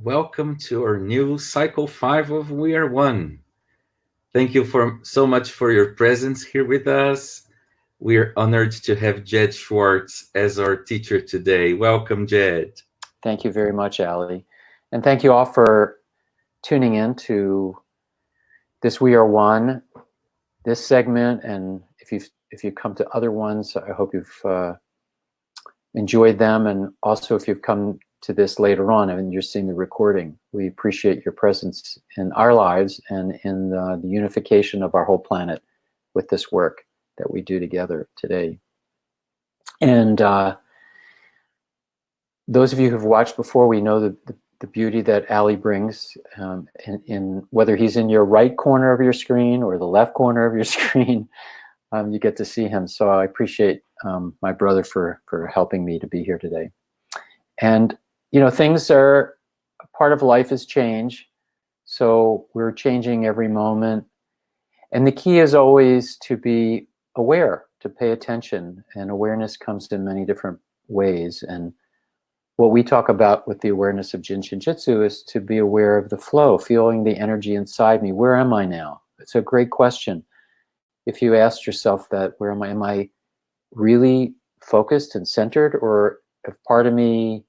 Welcome to our new cycle 5 of We Are One. Thank you so much for your presence here with us. We are honored to have Jed Schwartz as our teacher today. Welcome, Jed. Thank you very much, Ali. And thank you all for tuning in to this We Are One, this segment. And if you've come to other ones, I hope you've enjoyed them. And also if you've come to this later on and you're seeing the recording, we appreciate your presence in our lives and in the unification of our whole planet with this work that we do together today. And those of you who've watched before, we know the beauty that Ali brings in whether he's in your right corner of your screen or the left corner of your screen, you get to see him. So I appreciate my brother for helping me to be here today. And, you know, things are, part of life is change. So we're changing every moment. And the key is always to be aware, to pay attention. And awareness comes in many different ways. And what we talk about with the awareness of Jin Shin Jyutsu is to be aware of the flow, feeling the energy inside me. Where am I now? It's a great question. If you asked yourself that, where am I? Am I really focused and centered? Or if part of me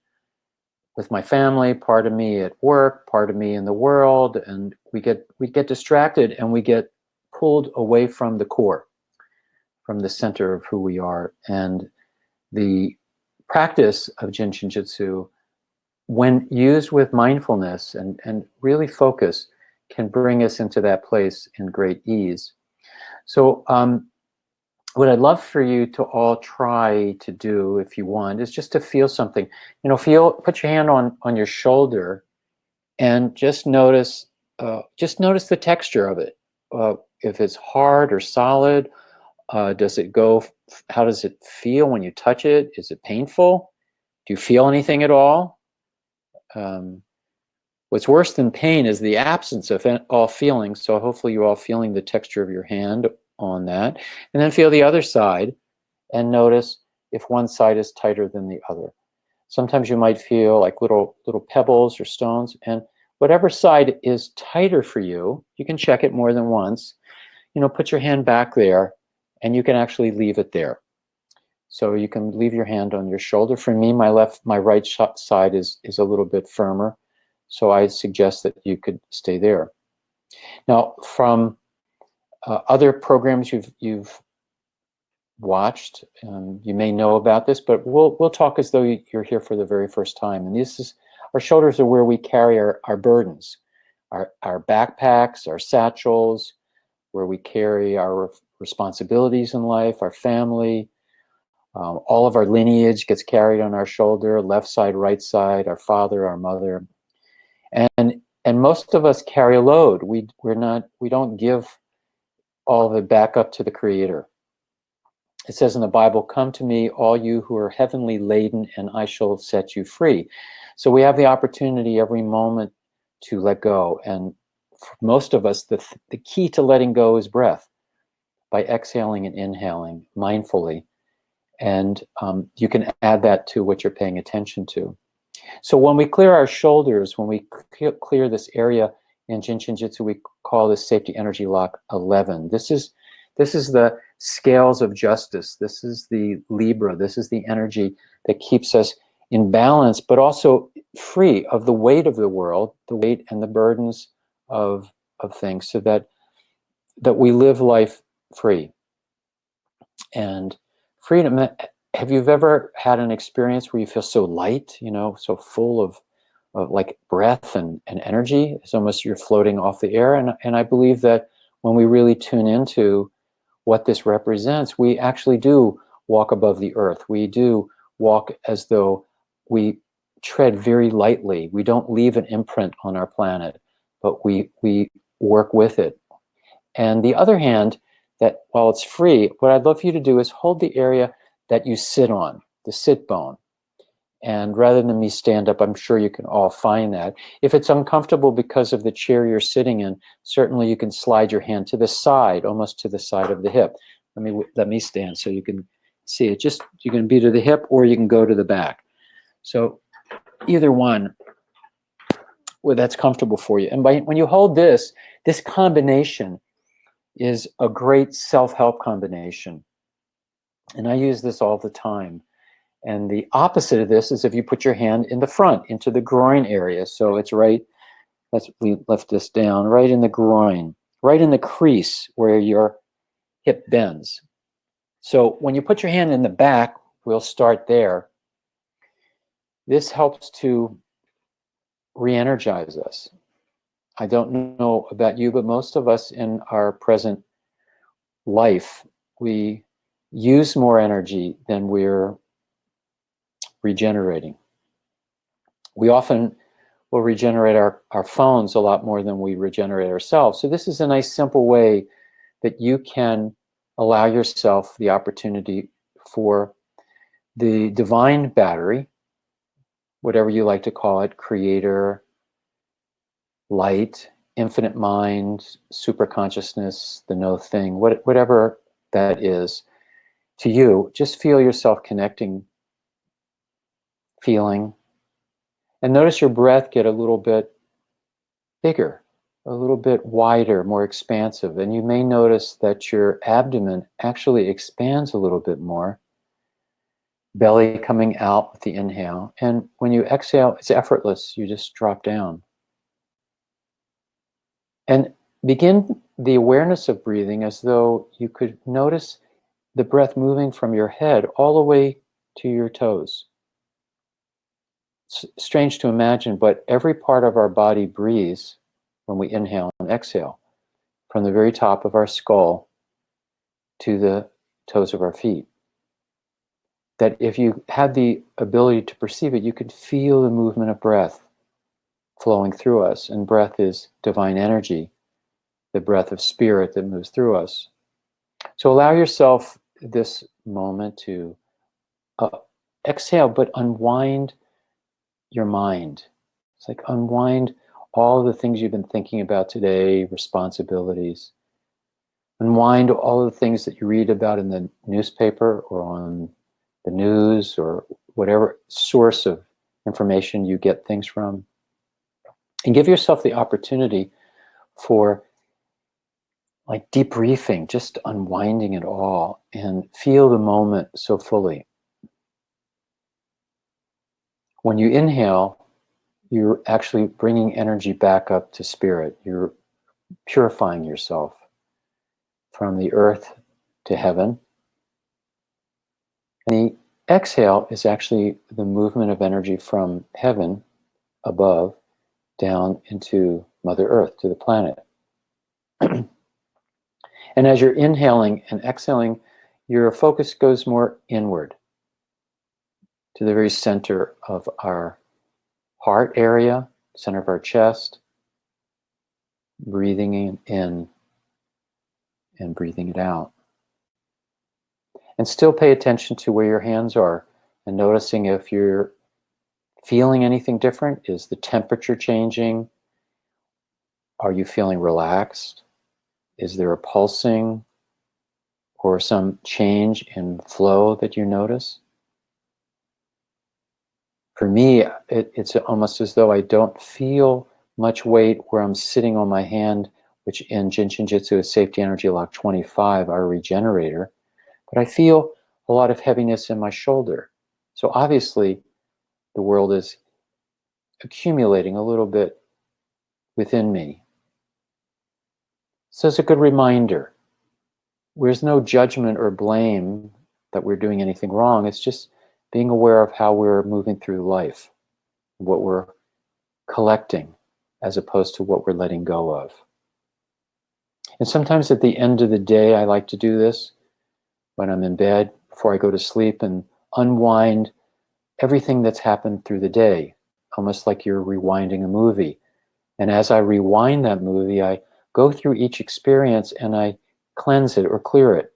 with my family, part of me at work, part of me in the world, and we get distracted and we get pulled away from the core, from the center of who we are. And the practice of Jin Shin Jyutsu, when used with mindfulness and really focus, can bring us into that place in great ease. So what I'd love for you to all try to do, if you want, is just to feel something. You know, put your hand on your shoulder and just notice the texture of it. If it's hard or solid, does it go? How does it feel when you touch it? Is it painful? Do you feel anything at all? What's worse than pain is the absence of all feelings. So hopefully you're all feeling the texture of your hand on that. And then feel the other side and notice if one side is tighter than the other. Sometimes you might feel like little pebbles or stones. And whatever side is tighter for you, you can check it more than once. You know, put your hand back there and you can actually leave it there. So you can leave your hand on your shoulder. For me, my right side is a little bit firmer. So I suggest that you could stay there. Now, from other programs you've watched, you may know about this, but we'll talk as though you're here for the very first time. And this is, our shoulders are where we carry our burdens, our backpacks, our satchels, where we carry our responsibilities in life, our family. All of our lineage gets carried on our shoulder, left side, right side, our father, our mother. And most of us carry a load. We don't give all of it back up to the Creator. It says in the Bible, "Come to me, all you who are heavenly laden, and I shall set you free." So we have the opportunity every moment to let go. And for most of us, the key to letting go is breath, by exhaling and inhaling mindfully. And you can add that to what you're paying attention to. So when we clear our shoulders, when we clear this area in Jin Shin Jyutsu, we call this safety energy lock 11. This is the scales of justice. This is the Libra. This is the energy that keeps us in balance, but also free of the weight of the world, the weight and the burdens of things, so that we live life free. And freedom, have you ever had an experience where you feel so light, you know, so full of like breath and energy? It's almost you're floating off the air. And I believe that when we really tune into what this represents, we actually do walk above the earth. We do walk as though we tread very lightly. We don't leave an imprint on our planet, but we work with it. And the other hand, that while it's free, what I'd love for you to do is hold the area that you sit on, the sit bone. And rather than me stand up, I'm sure you can all find that. If it's uncomfortable because of the chair you're sitting in, certainly you can slide your hand to the side, almost to the side of the hip. Let me stand so you can see it. Just, you can be to the hip or you can go to the back. So either one. that's comfortable for you. And when you hold this combination is a great self-help combination. And I use this all the time. And the opposite of this is if you put your hand in the front, into the groin area. So it's right, we lift this down, right in the groin, right in the crease where your hip bends. So when you put your hand in the back, we'll start there. This helps to re-energize us. I don't know about you, but most of us in our present life, we use more energy than we're regenerating. We often will regenerate our phones a lot more than we regenerate ourselves. So this is a nice simple way that you can allow yourself the opportunity for the divine battery, whatever you like to call it, creator, light, infinite mind, super consciousness, the no thing, whatever that is to you. Just feel yourself connecting, feeling, and notice your breath get a little bit bigger, a little bit wider, more expansive. And you may notice that your abdomen actually expands a little bit more, belly coming out with the inhale. And when you exhale, it's effortless. You just drop down. And begin the awareness of breathing as though you could notice the breath moving from your head all the way to your toes. It's strange to imagine, but every part of our body breathes when we inhale and exhale, from the very top of our skull to the toes of our feet. That if you had the ability to perceive it, you could feel the movement of breath flowing through us. And breath is divine energy, the breath of spirit that moves through us. So allow yourself this moment to exhale, but unwind your mind. It's like unwind all the things you've been thinking about today, responsibilities. Unwind all the things that you read about in the newspaper or on the news or whatever source of information you get things from. And give yourself the opportunity for like debriefing, just unwinding it all and feel the moment so fully. When you inhale, you're actually bringing energy back up to spirit. You're purifying yourself from the earth to heaven. And the exhale is actually the movement of energy from heaven above down into Mother Earth, to the planet. And as you're inhaling and exhaling, your focus goes more inward to the very center of our heart area, center of our chest, breathing in and breathing it out. And still pay attention to where your hands are and noticing if you're feeling anything different. Is the temperature changing? Are you feeling relaxed? Is there a pulsing or some change in flow that you notice? For me, it's almost as though I don't feel much weight where I'm sitting on my hand, which in Jin Shin Jyutsu is safety energy lock 25, our regenerator. But I feel a lot of heaviness in my shoulder. So obviously, the world is accumulating a little bit within me. So it's a good reminder. There's no judgment or blame that we're doing anything wrong. It's just being aware of how we're moving through life, what we're collecting as opposed to what we're letting go of. And sometimes at the end of the day, I like to do this when I'm in bed before I go to sleep and unwind everything that's happened through the day, almost like you're rewinding a movie. And as I rewind that movie, I go through each experience and I cleanse it or clear it,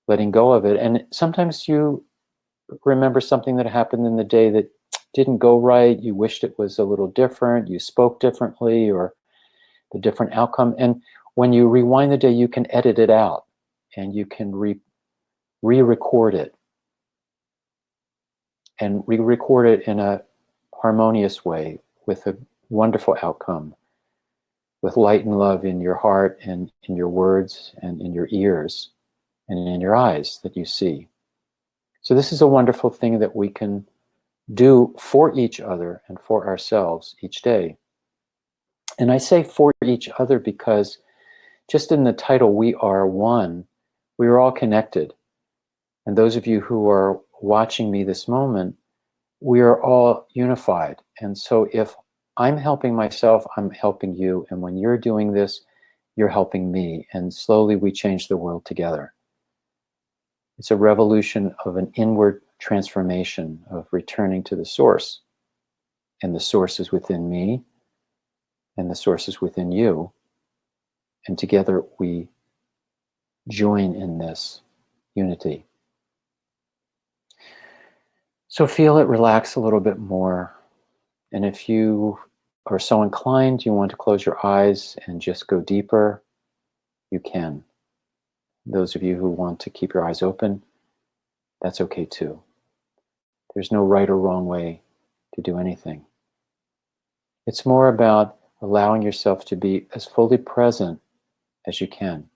letting go of it. And sometimes you remember something that happened in the day that didn't go right. You wished it was a little different. You spoke differently or the different outcome. And when you rewind the day, you can edit it out and you can re-record it and re-record it in a harmonious way with a wonderful outcome, with light and love in your heart and in your words and in your ears and in your eyes that you see. So this is a wonderful thing that we can do for each other and for ourselves each day. And I say for each other because just in the title, we are one, we are all connected. And those of you who are watching me this moment, we are all unified. And so if I'm helping myself, I'm helping you. And when you're doing this, you're helping me. And slowly we change the world together. It's a revolution of an inward transformation, of returning to the source. And the source is within me, and the source is within you. And together we join in this unity. So feel it, relax a little bit more. And if you are so inclined, you want to close your eyes and just go deeper, you can. Those of you who want to keep your eyes open, that's okay too. There's no right or wrong way to do anything. It's more about allowing yourself to be as fully present as you can.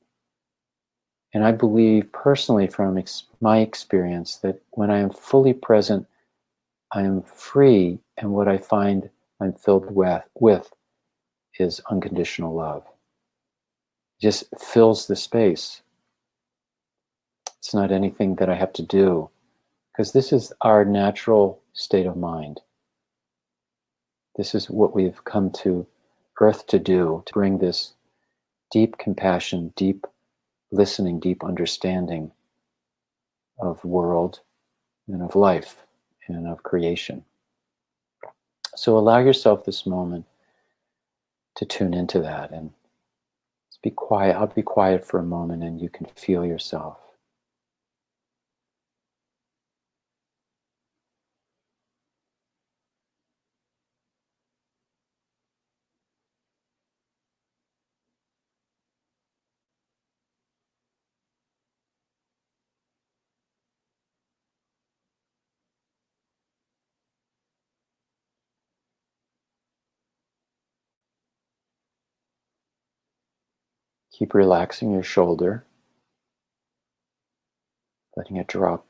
And I believe personally from my experience that when I am fully present, I am free, and what I find I'm filled with is unconditional love. It just fills the space. It's not anything that I have to do, because this is our natural state of mind. This is what we've come to Earth to do, to bring this deep compassion, deep listening, deep understanding of world and of life and of creation. So allow yourself this moment to tune into that and be quiet. I'll be quiet for a moment and you can feel yourself. Keep relaxing your shoulder, letting it drop.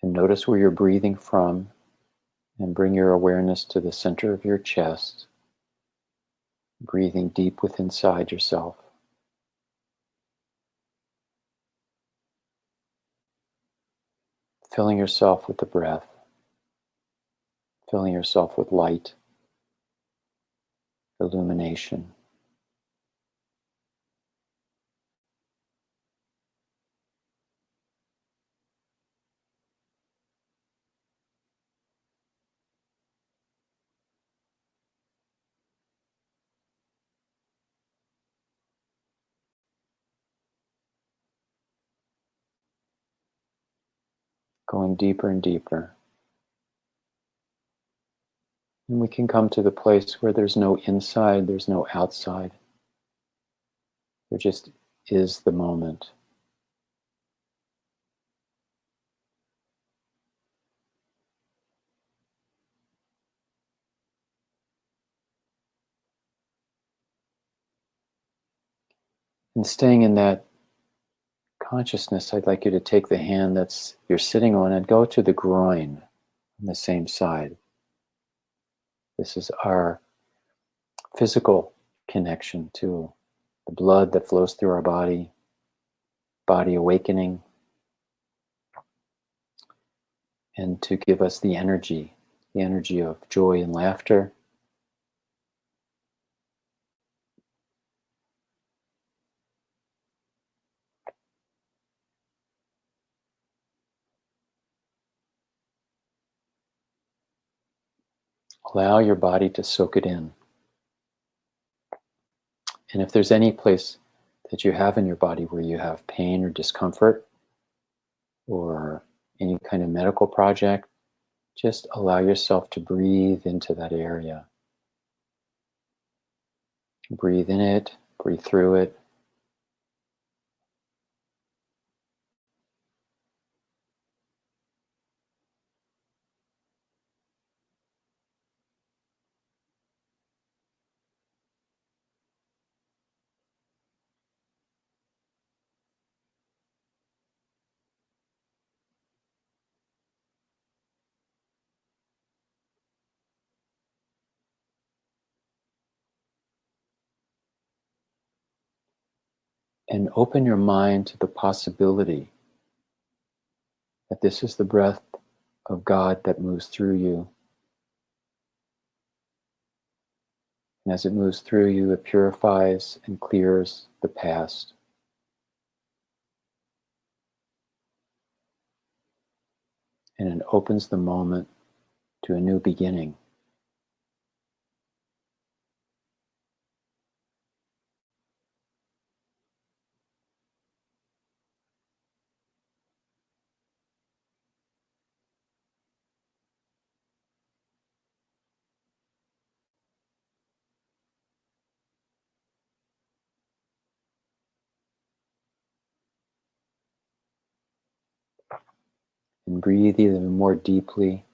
And notice where you're breathing from, and bring your awareness to the center of your chest, breathing deep within inside yourself. Filling yourself with the breath, filling yourself with light, illumination. Going deeper and deeper. And we can come to the place where there's no inside, there's no outside. There just is the moment. And staying in that consciousness, I'd like you to take the hand that's you're sitting on and go to the groin on the same side. This is our physical connection to the blood that flows through our body, body awakening, and to give us the energy of joy and laughter. Allow your body to soak it in. And if there's any place that you have in your body where you have pain or discomfort or any kind of medical project, just allow yourself to breathe into that area. Breathe in it, breathe through it. And open your mind to the possibility that this is the breath of God that moves through you. And as it moves through you, it purifies and clears the past. And it opens the moment to a new beginning. And breathe even more deeply.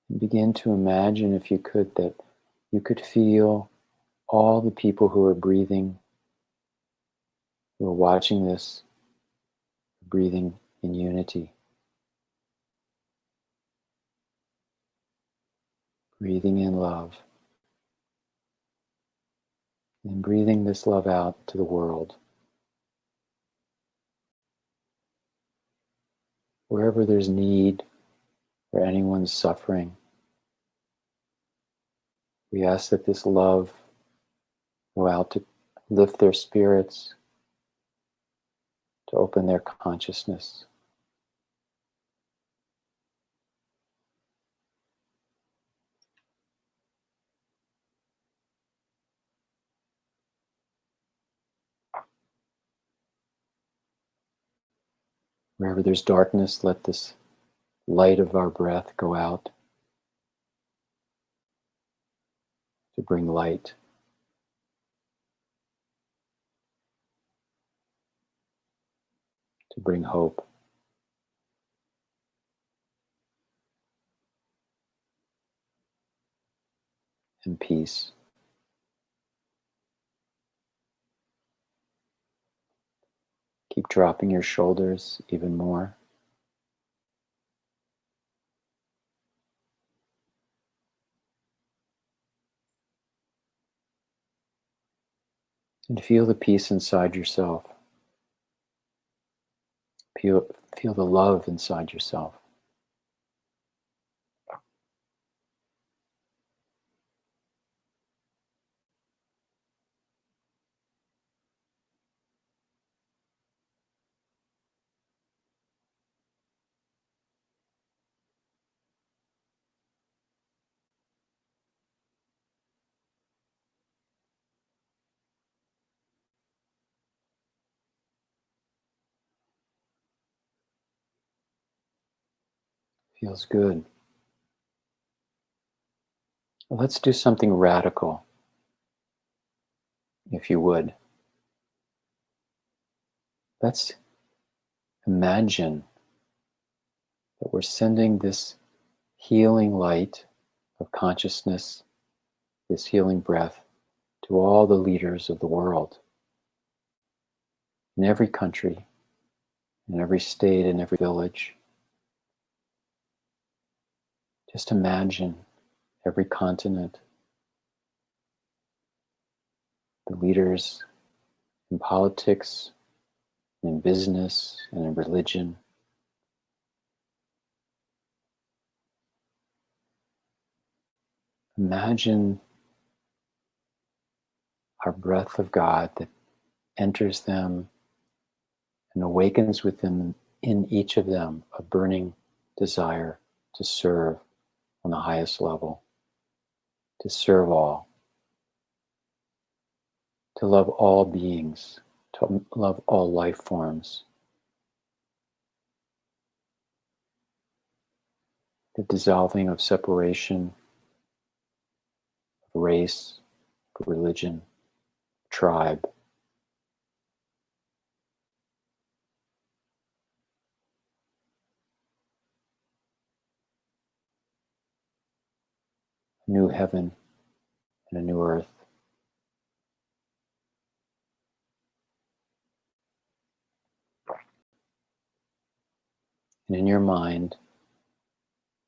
And begin to imagine, if you could, that you could feel all the people who are breathing, who are watching this, breathing in unity, breathing in love, and breathing this love out to the world. Wherever there's need, where anyone's suffering, we ask that this love go out to lift their spirits, to open their consciousness. Wherever there's darkness, let this light of our breath go out to bring light. To bring hope. And peace. Keep dropping your shoulders even more. And feel the peace inside yourself. Feel the love inside yourself. Feels good. Well, let's do something radical, if you would. Let's imagine that we're sending this healing light of consciousness, this healing breath, to all the leaders of the world, in every country, in every state, in every village. Just imagine every continent, the leaders in politics, in business, and in religion. Imagine our breath of God that enters them and awakens within in each of them a burning desire to serve on the highest level, to serve all, to love all beings, to love all life forms. The dissolving of separation, of race, of religion, tribe. A new heaven and a new earth. And in your mind,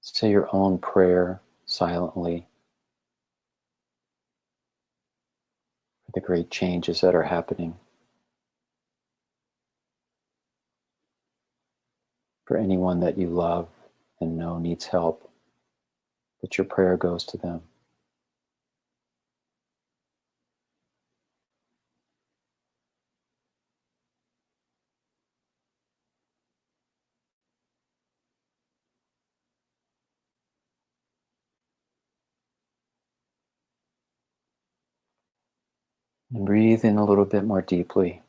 say your own prayer silently for the great changes that are happening. For anyone that you love and know needs help, that your prayer goes to them. And breathe in a little bit more deeply.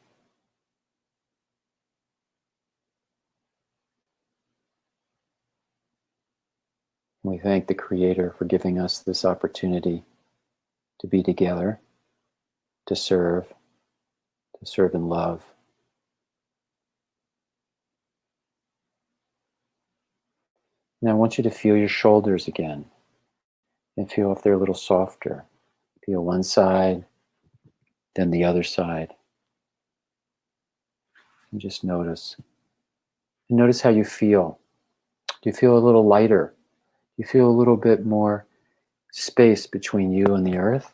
We thank the Creator for giving us this opportunity to be together, to serve in love. Now I want you to feel your shoulders again and feel if they're a little softer. Feel one side, then the other side. And just notice. And notice how you feel. Do you feel a little lighter? Do you feel a little bit more space between you and the earth?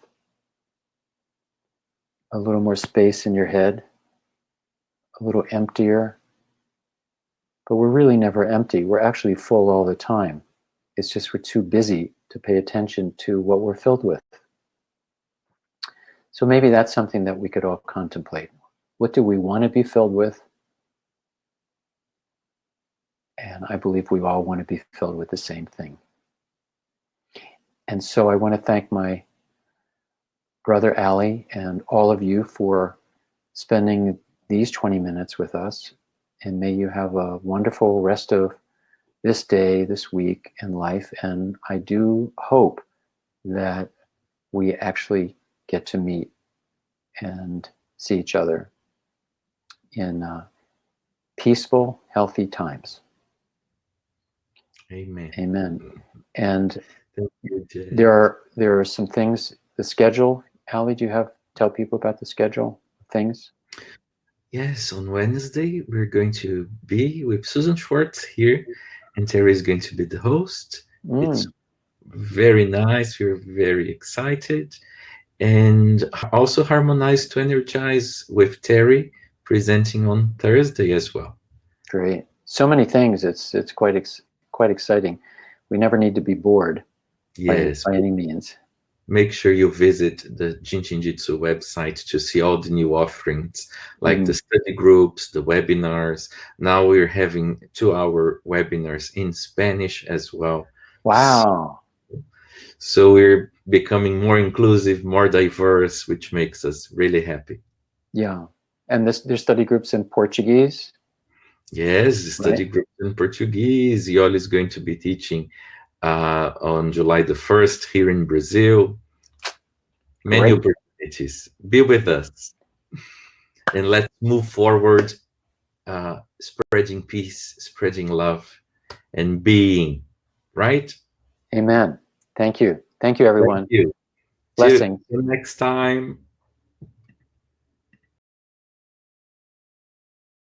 A little more space in your head? A little emptier? But we're really never empty. We're actually full all the time. It's just we're too busy to pay attention to what we're filled with. So maybe that's something that we could all contemplate. What do we want to be filled with? And I believe we all want to be filled with the same thing. And so I want to thank my brother Ali and all of you for spending these 20 minutes with us. And may you have a wonderful rest of this day, this week, and life. And I do hope that we actually get to meet and see each other in peaceful, healthy times. Amen. Amen. And Thank you, Jay. there are some things, the schedule. Ali, do you tell people about the schedule things? Yes, on Wednesday, we're going to be with Susan Schwartz here, and Terry is going to be the host. It's very nice. We're very excited. And also Harmonize to Energize with Terry presenting on Thursday as well. Great. So many things. It's quite exciting. We never need to be bored. Yes. By any means. Make sure you visit the Jin Shin Jyutsu website to see all the new offerings, like the study groups, the webinars. Now we're having 2-hour webinars in Spanish as well. Wow. So we're becoming more inclusive, more diverse, which makes us really happy. Yeah. And there's study groups in Portuguese? Yes, the study group in Portuguese. Yoli is going to be teaching on July the 1st here in Brazil. Many opportunities. Be with us. And let's move forward, spreading peace, spreading love, and being, right? Amen. Thank you. Thank you, everyone. Thank you. Blessings. Till next time.